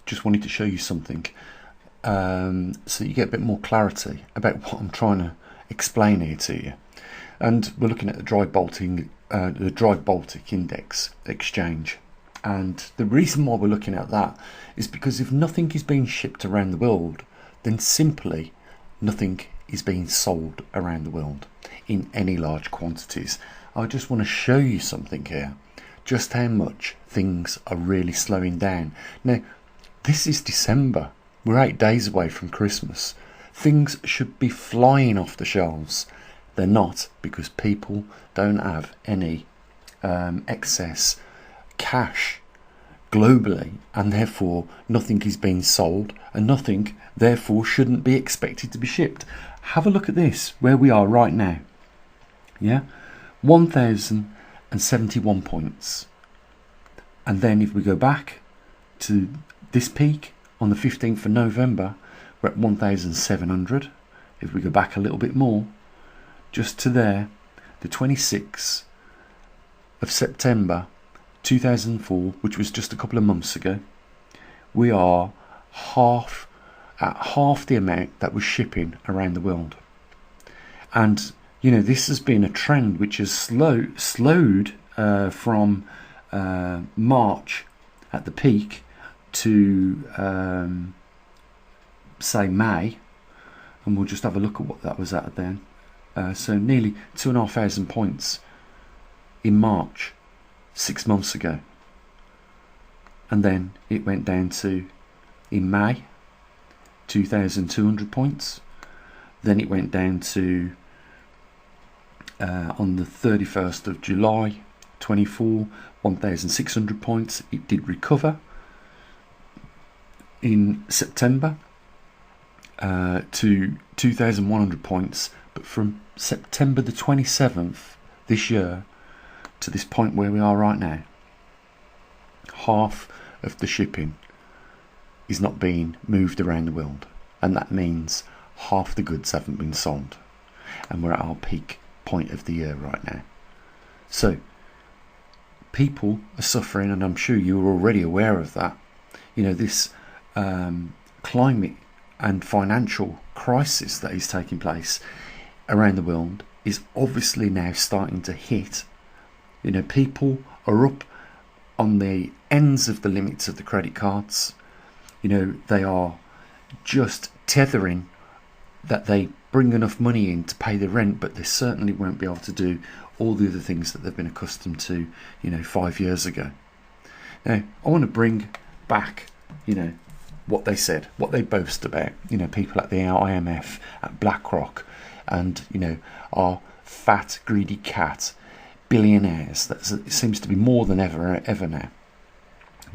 just wanted to show you something so you get a bit more clarity about what I'm trying to explain here to you. And we're looking at the dry Baltic Index exchange. And the reason why we're looking at that is because if nothing is being shipped around the world, then simply nothing is being sold around the world in any large quantities. I just want to show you something here, just how much things are really slowing down. Now, this is December. We're 8 days away from Christmas. Things should be flying off the shelves. They're not, because people don't have any excess cash globally, and therefore nothing is being sold, and nothing therefore shouldn't be expected to be shipped. Have a look at this, where we are right now. Yeah, 1,071 points. And then if we go back to this peak on the 15th of November, we're at 1,700. If we go back a little bit more, just to there, the 26th of September 2004, which was just a couple of months ago, we are at half the amount that was shipping around the world. And you know, this has been a trend which has slowed from March at the peak to say May, and we'll just have a look at what that was at then. So nearly 2,500 points in March 6 months ago, and then it went down to, in May, 2,200 points. Then it went down to on the 31st of July 24, 1,600 points. It did recover in September to 2,100 points, but from September the 27th this year to this point where we are right now, half of the shipping is not being moved around the world, and that means half the goods haven't been sold, and we're at our peak point of the year right now. So people are suffering, and I'm sure you're already aware of that. You know, this climate and financial crisis that is taking place around the world is obviously now starting to hit. You know, people are up on the ends of the limits of the credit cards. You know, they are just tethering that they bring enough money in to pay the rent, but they certainly won't be able to do all the other things that they've been accustomed to, you know, 5 years ago. Now, I want to bring back, you know, what they said, what they boast about, you know, people at the IMF, at BlackRock, and, you know, our fat, greedy cat billionaires. That seems to be more than ever now.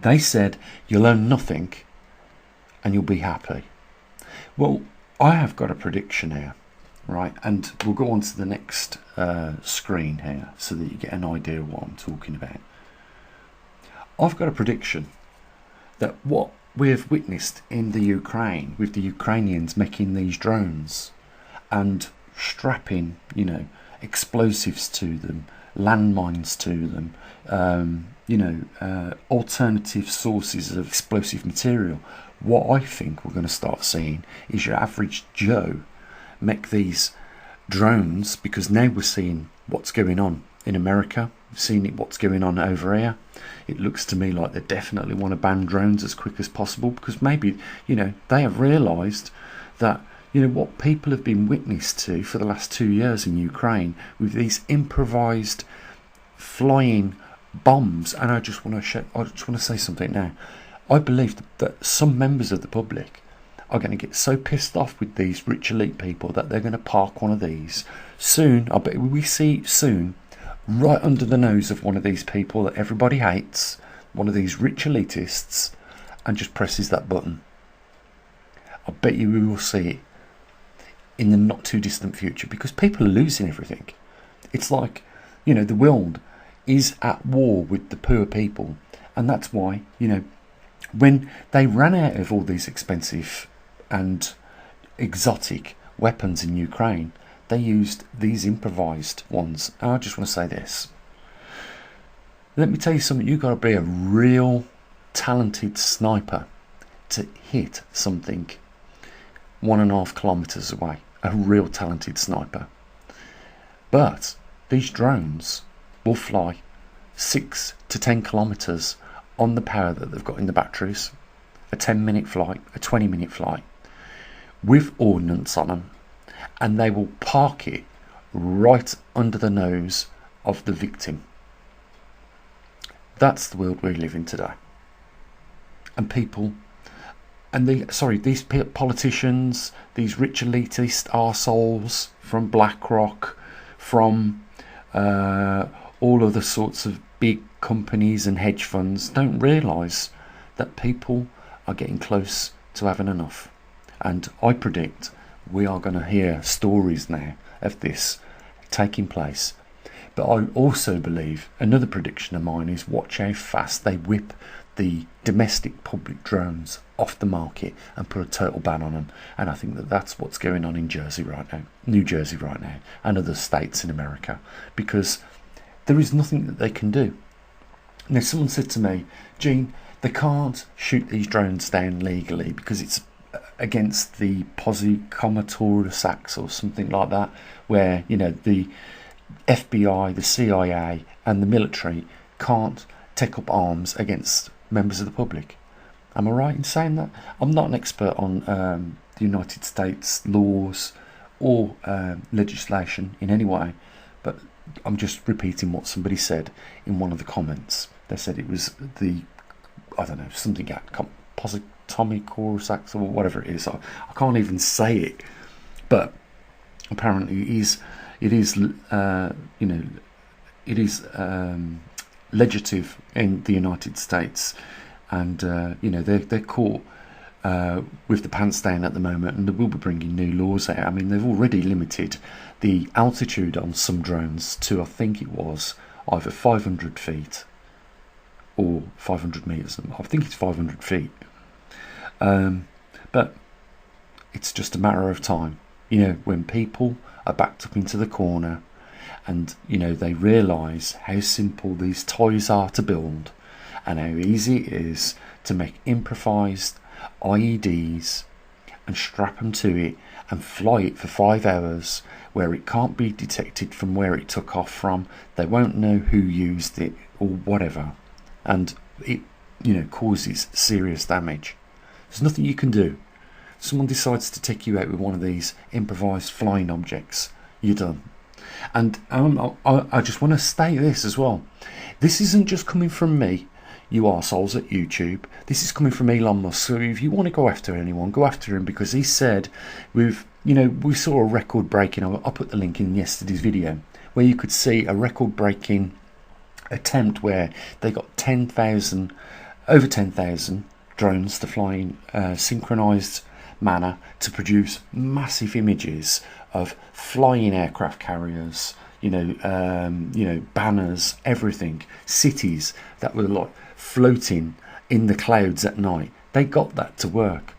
They said you'll own nothing and you'll be happy. Well, I have got a prediction here, right? And we'll go on to the next screen here so that you get an idea of what I'm talking about. I've got a prediction that what we have witnessed in the Ukraine, with the Ukrainians making these drones and strapping, you know, explosives to them, landmines to them, alternative sources of explosive material. What I think we're going to start seeing is your average Joe make these drones, because now we're seeing what's going on in America, we've seen what's going on over here. It looks to me like they definitely want to ban drones as quick as possible, because maybe, you know, they have realised that, you know, what people have been witness to for the last 2 years in Ukraine with these improvised flying bombs. And I just want to say something now. I believe that some members of the public are going to get so pissed off with these rich elite people that they're going to park one of these soon. I bet we see soon, right under the nose of one of these people that everybody hates, one of these rich elitists, and just presses that button. I bet you we will see it in the not too distant future, because people are losing everything. It's like, you know, the world is at war with the poor people, and that's why, you know, when they ran out of all these expensive and exotic weapons in Ukraine, they used these improvised ones. And I just want to say this. Let me tell you something. You've got to be a real talented sniper to hit something 1.5 kilometres away, a real talented sniper. But these drones will fly 6 to 10 kilometres on the power that they've got in the batteries, a 10-minute flight, a 20-minute flight, with ordnance on them, and they will park it right under the nose of the victim. That's the world we live in today. And people, and these politicians, these rich elitist arseholes from BlackRock, from all of the sorts of big companies and hedge funds, don't realise that people are getting close to having enough. And I predict we are going to hear stories now of this taking place. But I also believe, another prediction of mine is, watch how fast they whip the domestic public drones off the market and put a total ban on them. And I think that that's what's going on in Jersey right now, New Jersey right now, and other states in America, because there is nothing that they can do. Now, someone said to me, Gene, they can't shoot these drones down legally because it's against the Posse Comitatus Acts or something like that, where, you know, the FBI, the CIA and the military can't take up arms against members of the public. Am I right in saying that? I'm not an expert on the United States laws or legislation in any way, but I'm just repeating what somebody said in one of the comments. They said it was the, I don't know, something act, Positomic Acts or whatever it is. I can't even say it, but apparently it is legislative in the United States, and they're caught with the pants down at the moment, and they will be bringing new laws out. I mean, they've already limited the altitude on some drones to, I think it was either 500 feet or 500 meters. I think it's 500 feet. But it's just a matter of time, when people are backed up into the corner, and they realise how simple these toys are to build, and how easy it is to make improvised IEDs and strap them to it and fly it for 5 hours, where it can't be detected from where it took off from. They won't know who used it or whatever, and it causes serious damage. There's nothing you can do. Someone decides to take you out with one of these improvised flying objects, you're done. And I just want to state this as well. This isn't just coming from me, you arseholes at YouTube. This is coming from Elon Musk. So if you want to go after anyone, go after him, because he said we saw a record breaking. I'll put the link in yesterday's video where you could see a record breaking attempt where they got over 10,000 drones to fly in synchronized manner to produce massive images of flying aircraft carriers, banners, everything, cities that were like floating in the clouds at night. They got that to work.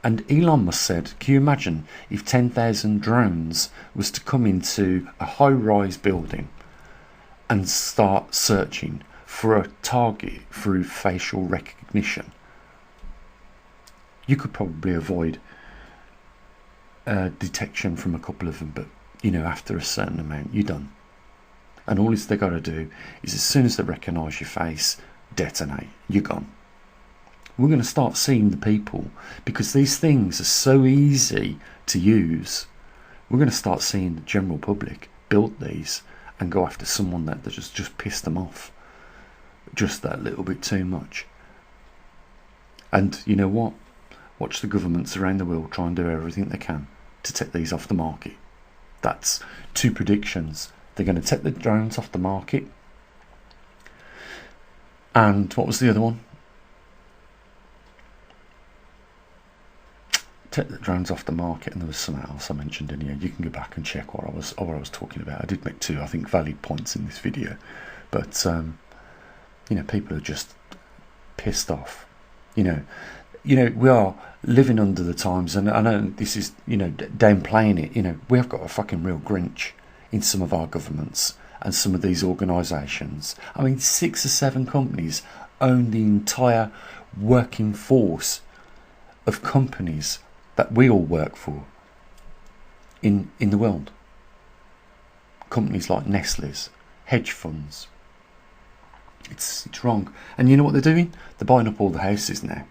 And Elon Musk said, can you imagine if 10,000 drones was to come into a high-rise building and start searching for a target through facial recognition? You could probably avoid detection from a couple of them, but after a certain amount, you're done. And all they got to do is, as soon as they recognise your face, detonate. You're gone. We're going to start seeing the people, because these things are so easy to use. We're going to start seeing the general public build these and go after someone that just pissed them off just that little bit too much. And you know what? Watch the governments around the world try and do everything they can to take these off the market. That's 2 predictions. They're going to take the drones off the market. And what was the other one? Take the drones off the market, and there was something else I mentioned in here. You can go back and check what I was talking about. I did make 2, I think, valid points in this video, but people are just pissed off. We are living under the times, and I know this is, downplaying it. We have got a fucking real Grinch in some of our governments and some of these organisations. I mean, 6 or 7 companies own the entire working force of companies that we all work for in the world. Companies like Nestle's, hedge funds. It's wrong. And you know what they're doing? They're buying up all the houses now.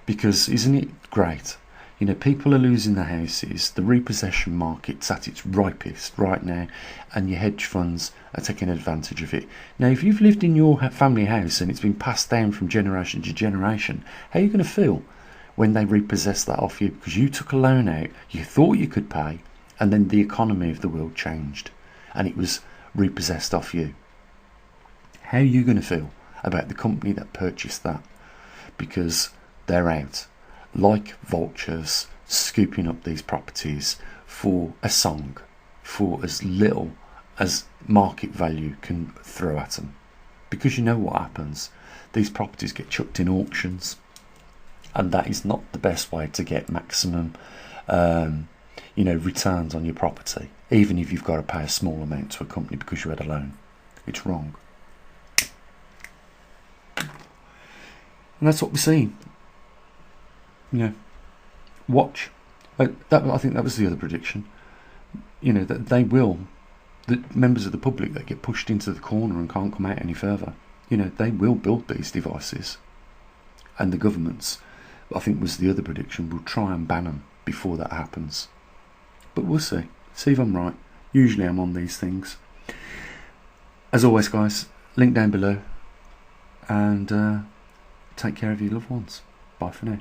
Because isn't it great? You know, people are losing their houses. The repossession market's at its ripest right now, and your hedge funds are taking advantage of it. Now, if you've lived in your family house and it's been passed down from generation to generation, how are you going to feel when they repossess that off you? Because you took a loan out, you thought you could pay, and then the economy of the world changed, and it was repossessed off you. How are you going to feel about the company that purchased that? Because they're out like vultures, scooping up these properties for a song, for as little as market value can throw at them. Because you know what happens, these properties get chucked in auctions, and that is not the best way to get maximum returns on your property, even if you've got to pay a small amount to a company because you had a loan. It's wrong. And that's what we're seeing. You know, watch. I think that was the other prediction. You know, that the members of the public that get pushed into the corner and can't come out any further, you know, they will build these devices. And the governments, I think was the other prediction, will try and ban them before that happens. But we'll see. See if I'm right. Usually I'm on these things. As always, guys, link down below. And take care of your loved ones. Bye for now.